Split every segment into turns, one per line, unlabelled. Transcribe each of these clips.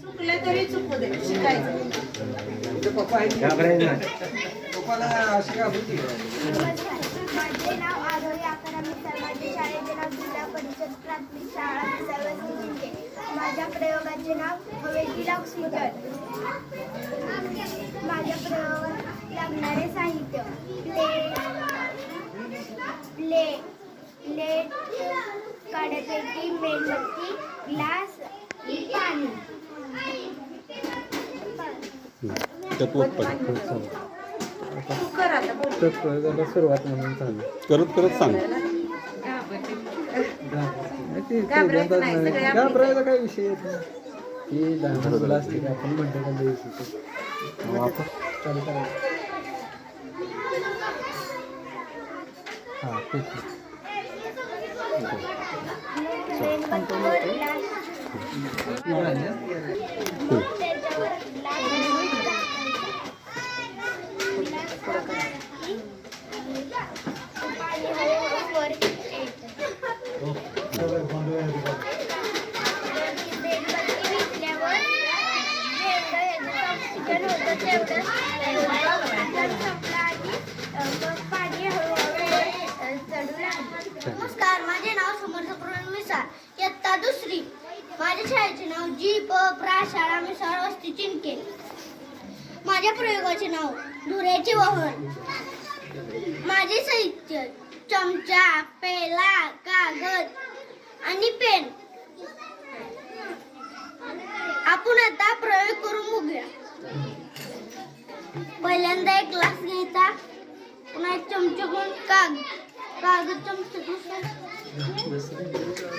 चुकलं तरी चुकू दे, शिकायचं.
पप्पाला अशी का होती?
माझे नाव आरोही आकारा मिसाळ. माझ्या शाळेचे नाव जिल्हा परिषद प्राथमिक शाळा मिसाळ जिंके. माझ्या प्रयोगाचे नाव हवेतील ऑक्सिजन. माझ्या प्रयोगात लागणारे साहित्य प्लेट, काड्यापेटी, मेणबत्ती, ग्लास, पाणी.
तू कर आता बोल.
सुरुवात म्हणून चालू
करत करत सांग.
घाबरायचं नाही, सगळे आपले.
घाबरायचा काय विषय येत नाही. ती लहान मुलं असते का आपण म्हणतो का द्यायची वापर चालू करायचं. हां ठीक आहे.
मेणबत्तीवर ग्लास, त्याच्यावर पाणी हळूहळू वर येतं. मेणबत्ती विझल्यावर जेवढं ऑक्सिजन होतं तेवढं संपलं आणि मग पाणी हळूहळू वर चढू लागलं. नमस्कार, माझे नाव समर्थ प्रवीण मिसाळ, इयत्ता दुसरी. माझ्या शाळेचे नाव प्रा शाळा मिसाळ वस्ती चिंके. माझ्या प्रयोगाचे नाव धुऱ्याचे वाहन. माझे साहित्य चमचा, पेला, कागद आणि पेन. आपण आता प्रयोग करून बघूया. पहिल्यांदा एक ग्लास घ्यायचा, पुन्हा एक चमचा घेऊन कागद चमचा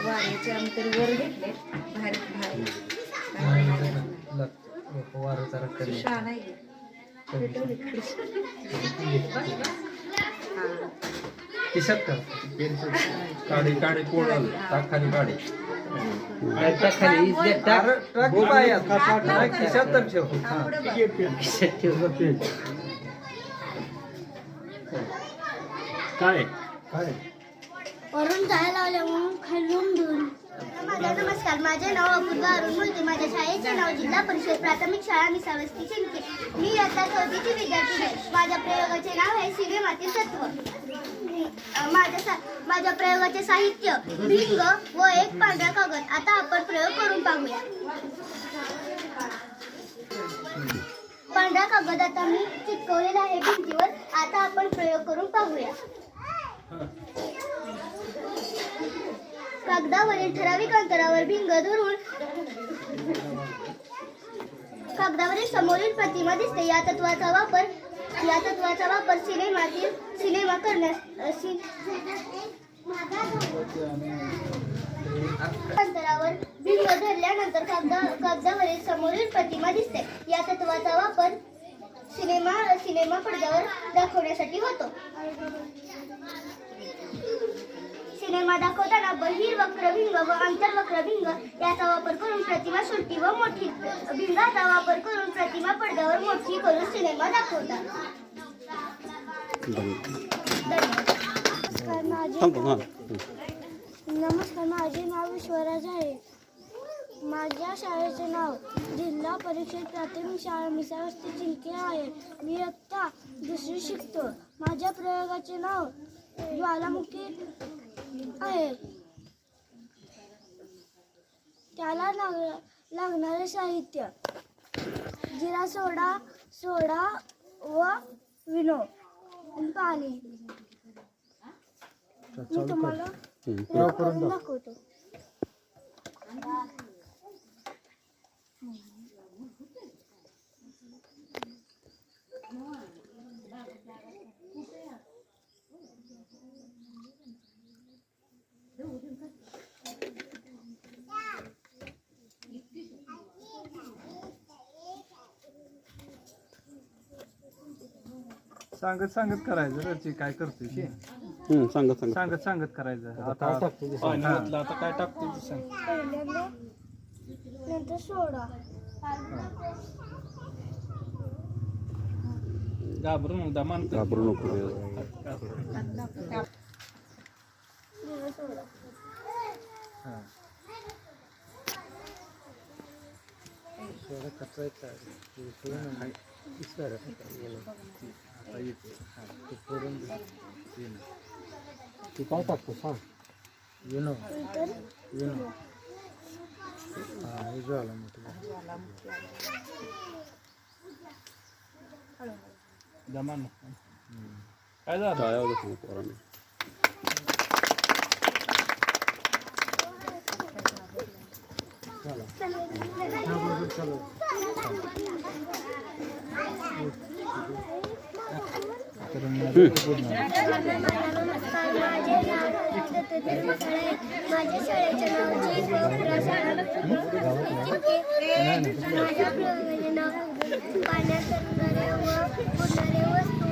वाऱ्याचे अंतर वर घेतले, बाहेर
वारं जरा कमी.
शाळा आहे.
खिशात का
काढी काढी कोण टाक खाली काढी.
ट्रक पायात खिशात तर ठेव.
काय
काय
वरून जायला लावले म्हणून खालून धुवून. नमस्कार, माझे नाव अपूर्वा अरुण मोहिते. माझ्या शाळेचे नाव जिल्हा परिषद प्राथमिक शाळा मिसाळ वस्ती चिंके. मी इयत्ता 4ची विद्यार्थी आहे. माझ्या प्रयोगाचे नाव आहे सिनेमातील तत्व. माझ्या प्रयोगाचे साहित्य भिंग व एक पांढरा कागद. आता आपण प्रयोग करून पाहूया. पांढरा कागद आता मी चिटकवलेला आहे भिंतीवर. आता आपण प्रयोग करून पाहूया. कागदावरील ठराविक अंतरावर भिंग धरून कागदावरील समोरील प्रतिमा दिसते. या तत्वाचा वापर सिनेमा करण्यास अंतरावर भिंग धरल्यानंतर कागदावरील समोरील प्रतिमा दिसते. या तत्वाचा वापर सिनेमा पडद्यावर दाखवण्यासाठी होतो. सिनेमा दाखवताना बहिर्वक्र भिंग व आंतरवक्र भिंग याचा वापर करून प्रतिमा छोटी व मोठी, भिंगाचा वापर करून प्रतिमा पडद्यावर मोठी करून सिनेमा दाखवतात. नमस्कार, माझे नाव विश्वराज आहे. माझ्या शाळेचे नाव जिल्हा परिषद प्राथमिक शाळा मिसाळ वस्ती चिंके आहे. मी इयत्ता 2री शिकतो. माझ्या प्रयोगाचे नाव ज्वालामुखी आहे. त्याला लागणारे साहित्य जिरा सोडा व विनो आणि पाणी. मी तुम्हाला करून दाखवतो.
सांगत करायचं रची काय करतोय की सांगत करायचं. आता आता काय टाकतो ते सांग.
पहिल्यांदा नंतर सोडा,
घाबरू नको. तू काय टाकतो सांग येणं
नंतर
येणं हे झालं जमान काय झालं
माझ्या शाळेचे नाव माझ्या प्रयोगाचे नाव पाण्यात तरणारे व उडणारे वस्तू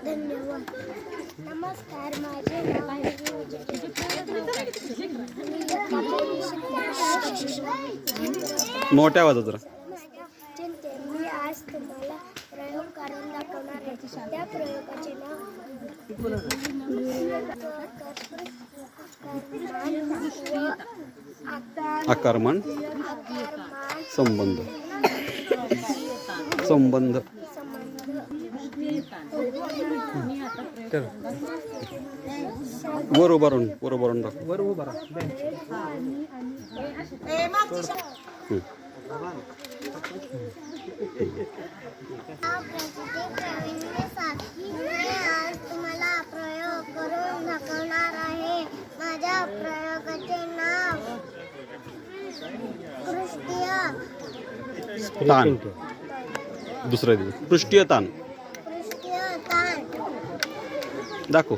धन्यवाद. नमस्कार, माझे नाव
मोठ्या आवाजात जरा.
चिंते. मी आज तुम्हाला प्रयोग करून दाखवणार आहे. त्या प्रयोगाचे नाव
आकारमान संबंध संबंध वर उभारून टाकू.
वर उभा राहा.
आज तुम्हाला प्रयोग करून दाखवणार आहे. माझ्या प्रयोगाचे नाव पृष्ठीय
ताण. दुसरा दिवस पृष्ठीय ताण
ताण.
दाखव.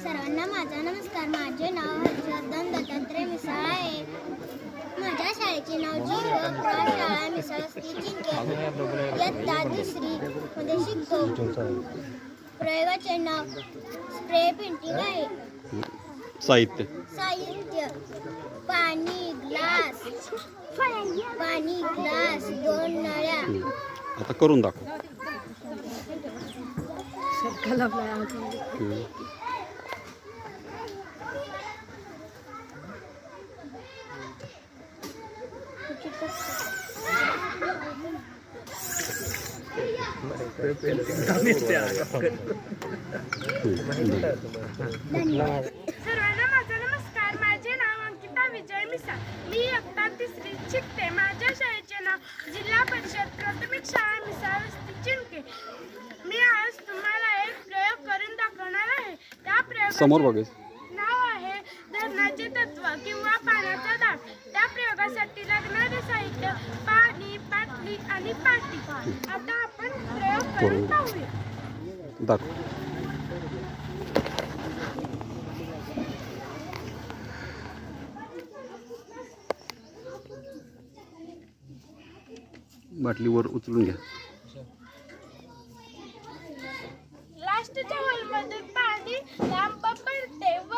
सर्वांना माझा नमस्कार. माझे नाव हर्षवर्धन दत्तात्रय मिसाळ आहे. माझ्या शाळेचे नाव शाळा मिसाळ इयत्ता 3री मध्ये शिकतो. प्रयोगाचे नाव स्प्रे पेंटिंग आहे.
साहित्य
पाणी ग्लास 2 नळ्या.
आता करून दाखव.
सर्वांना माझा नमस्कार. माझे नाव अंकिता विजय मिसाळ. मी इयत्ता 3रीत शिकते. माझ्या शाळेचे नाव जिल्हा परिषद प्राथमिक शाळा मिसाळ वस्ती चिंके. मी आज तुम्हाला एक प्रयोग करून दाखवणार आहे. त्या
समोर
प्रयोगाचे
बघायचं.
नाव आहे धरणाचे तत्व किंवा पाण्याचा दाब. त्या प्रयोगासाठी लागणारे साहित्य पाणी, बाटली आणि पाटी. आता आपण प्रयोग करून पाहूया.
दाखव. बाटलीवर उचलून घ्या.
लास्टच्या हॉलमध्ये पाणी लांब पडते व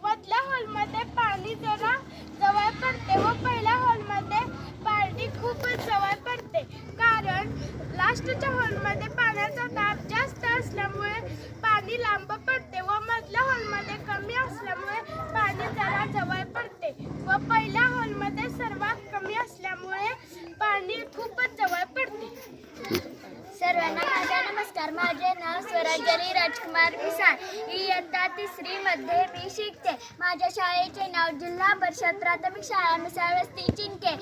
मधल्या हॉलमध्ये पाणी जरा जवळ पडते व पहिल्या हॉलमध्ये पाणी खूपच जवळ पडते. कारण लास्टच्या हॉलमध्ये पाण्याचा दाब जास्त असल्यामुळे पाणी लांब पडते व मधल्या हॉलमध्ये कमी असल्यामुळे पाणी जरा जवळ पडते व पहिल्या हॉलमध्ये सर्वात कमी असल्यामुळे पाणी खूपच जवळ पडते.
सर्वांना माझा नमस्कार. माझे नाव स्वराजली राजकुमार मिसाळ. इयत्ता 3री मध्ये मी शिकते. माझ्या शाळेचे नाव जिल्हा परिषद प्राथमिक शाळा मिसाळ वस्ती चिंके.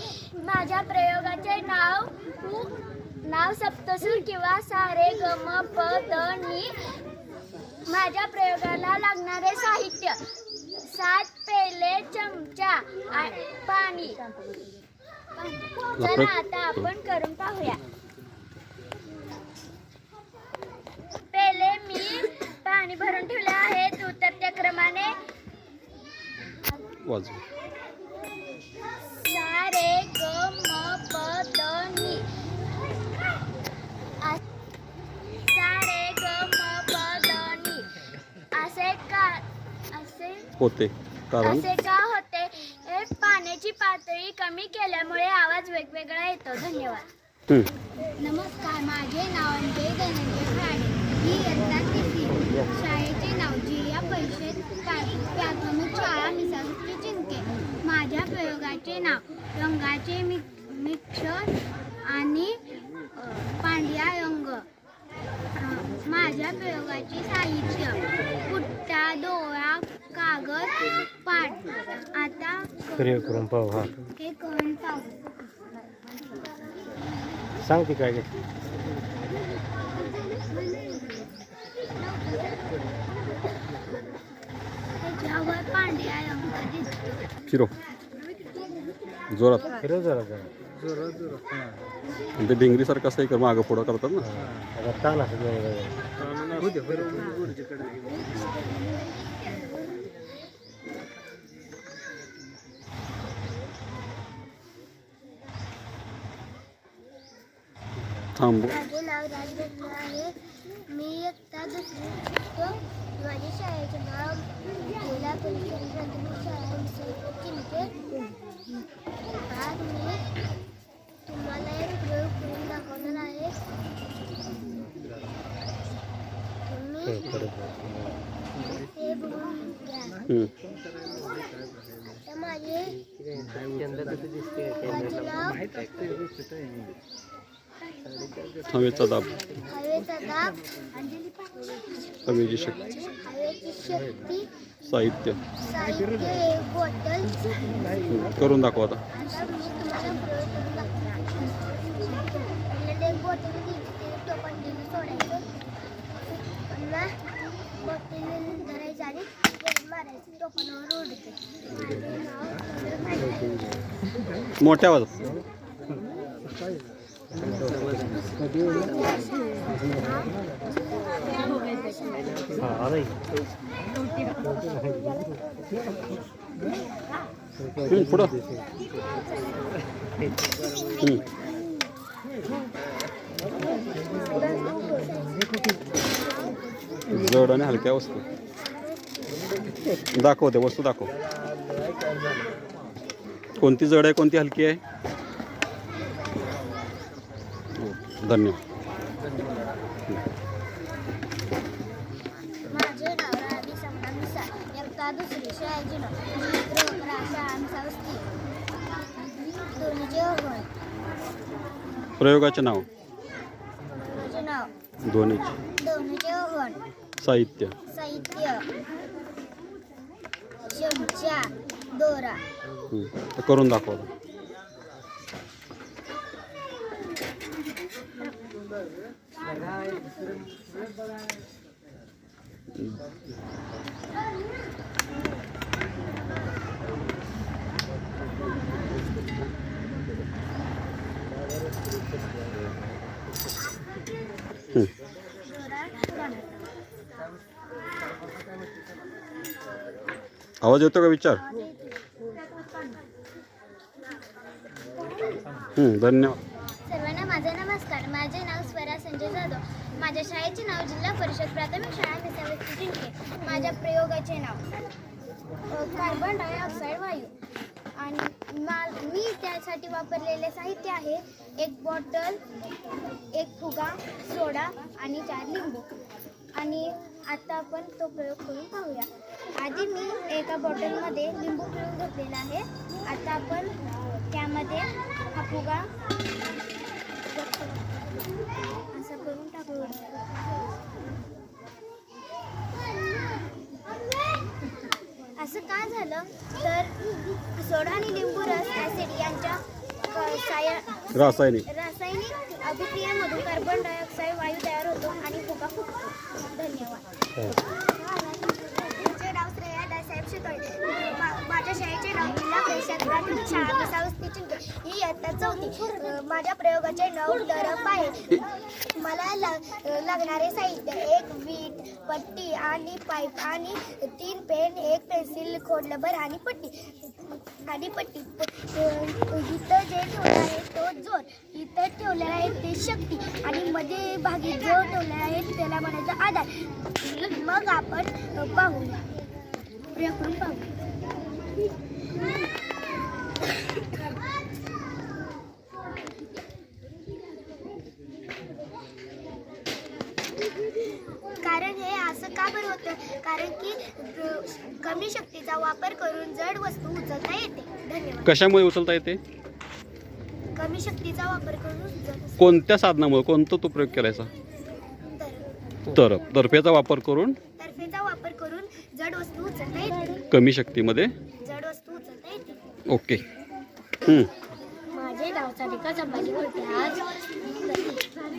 माझ्या प्रयोगाचे नाव सप्तसूर किंवा सारे गम प द नी. माझ्या प्रयोगाला लागणारे साहित्य 7 पेले, चमचा, पाणी. चला आता आपण करून पाहूया. पेले मी पाणी भरून ठेवले आहेत. उतरत्या क्रमाने
वाजव. होते कारण
असे का होते? हे पाण्याची पातळी कमी केल्यामुळे आवाज वेगवेगळा येतो. धन्यवाद. नमस्कार, माझे नाव अंजय धनंजय खाडे. मी इयत्ता तिसरी. शाळेचे नाव जिल्हा परिषद प्राथमिक शाळा मिसावस्ती चिंके. माझ्या प्रयोगाचे नाव रंगाचे मिक्सर आणि पांढरा रंग. माझ्या प्रयोगाचे साहित्य पुट्टा, दोरा, कागद, पाट. आता हे करून पाहू.
सांगते काय
त्याच्यावर पांढरा रंग दिसतो.
फिरो जोरात
फिरव जरा
ते भिंगरीसारखं असं एक मागं पुढं करतात ना.
आता ताण असं
थांबू.
माझे नाव राजरत्न आहे. मी इयत्ता दुसरी शिकतो. माझ्या शाळेचे नाव जिल्हा परिषद प्राथमिक शाळा चिंचे. आज मी तुम्हाला एक प्रयोग करून दाखवणार आहे. तुम्ही हे बघून घ्या. तर माझे नाव
हवेचा दाब,
हवेचा दाब,
हवेची शक्ती,
हवेची शक्ती,
साहित्य
साहित्य, एक बॉटल.
करून दाखव आता.
आता मी तुम्हाला प्रयोग करून दाखवणार. आपल्याला एक बॉटल घ्यायची, ते टोपण सोडायचं. पुन्हा बॉटल धरायचं आणि मारायचं. टोपणावर उडते.
मोठ्या आवाजात. पुढं जड आणि हलक्या वस्तू दाखवते. वस्तू दाखव. कोणती जड आहे, कोणती हलकी आहे. धन्यवाद.
माझे नाव राणी समता मिसाळ. इयत्ता दुसरी. शाळेचे नाव शाळा मिसावस्ती. दोन्हीचे आव्हान.
प्रयोगाचे नाव
प्रयोगाचे नाव
दोन्हीचे
आव्हान.
साहित्य
साहित्य चमचा, दोरा.
करून दाखव. आवाज येतो का विचार. धन्यवाद.
सर्वांना माझा नमस्कार. माझे नाव स्वरा संजय जाधव. माझ्या शाळेचे नाव जिल्हा परिषद प्राथमिक शाळा मिसावस्ती चिंचे. माझ्या प्रयोगाचे नाव कार्बन डायऑक्साईड वायू. आणि मी त्यासाठी वापरलेले साहित्य आहे एक बॉटल, एक फुगा, सोडा आणि 4 लिंबू. आणि आता आपण तो प्रयोग करून पाहूया. आधी मी एका बॉटलमध्ये लिंबू पिळून घेतलेला आहे. आता आपण त्यामध्ये हा फुगा असं करून टाकू. असं का झालं तर सोडा आणि लिंबू रस ॲसिड यांच्या
रासायनिक
अभिक्रियेमधून कार्बन डायऑक्साईड वायू तयार होतो आणि फुगा फुटतो. धन्यवाद. माझे नाव श्रेया दासाहेब शितोळे. माझ्या शाळेचे नाव जिल्हा परिषद प्राथमिक शाळा मिसावस्ती चिंचे. ही इयत्ता 4थी. माझ्या प्रयोगाचे नाव टरफ आहे. मला लागणारे साहित्य एक वीट, पट्टी आणि पाईप आणि 3 पेन, एक पेन्सिल, खोडलबर आणि पट्टी. इथं जे ठेवलं आहे तो जोर, इथं ठेवलेला आहे ते शक्ती आणि मध्ये भागी जो ठेवलेला आहे त्याला म्हणायचा आधार. मग आपण पाहूया. रेकॉर्ड पाहू. कारण हे असं का बरं होतं? कारण की कमी शक्तीचा वापर करून जड वस्तू उचलता येते. धन्यवाद.
कशामुळे उचलता येते?
कमी शक्तीचा वापर करून उचलता
कोणत्या साधनामुळे? कोणता तो प्रयोग करायचा? तर्फेचा वापर करून
तर्फेचा वापर करून जड वस्तू उचलता येते.
कमी शक्तीमध्ये.
जड वस्तू उचलता येते.
ओके.
माझे नाव सारिका संभाजी बोलते. आज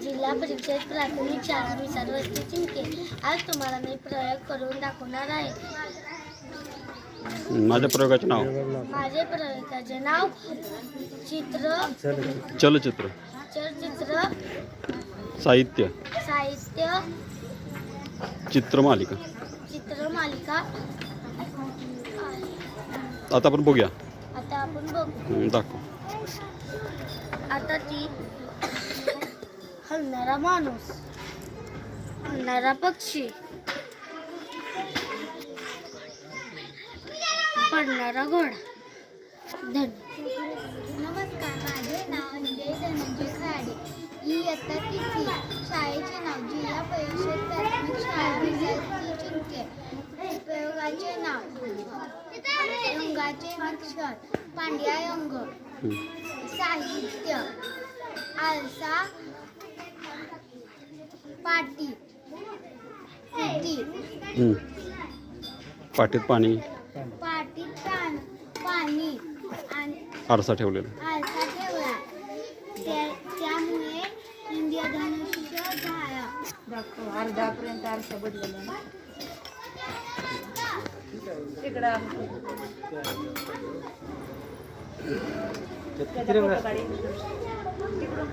जिल्हा परिषद प्राथमिक शाळा मिसाळ वस्ती चिंके. आज तुम्हाला मी प्रयोग करून दाखवणार आहे.
माझ्या प्रयोगाचे नाव?
माझे प्रयोगाचे नाव
चलचित्र, साहित्य, चित्रमालिका. आता आपण बघूया. दाखव.
आता ती हलणारा माणूस, हलणारा पक्षी, पडणारा घोडा. नमस्कार, माझे नाव अंजली धनंजय खाडे. इयत्ता तिसरी. शाळेचे नाव जिल्हा परिषद प्राथमिक शाळा मिसाळ चिंके. प्रयोगाचे नाव अंगाचे अक्षर, पांढऱ्या अंग. साहित्य आरसा, पाटी,
पाटीत पाणी
पाणी आणि
आरसा ठेवलेला.
आरसा ठेवला. त्यामुळे इंद्रधनुष्य झाला.
दाखव. अर्धापर्यंत आरसा बदलला ना तिकडं. तिकडून